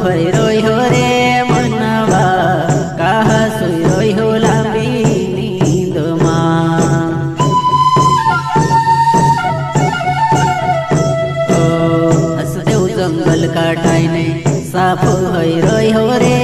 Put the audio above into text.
है रोई हो रे मनवा कहा सोई रोई हो लांबी नींद मां ओ हसदेव जंगल काटाई ने साफ है रोई हो रे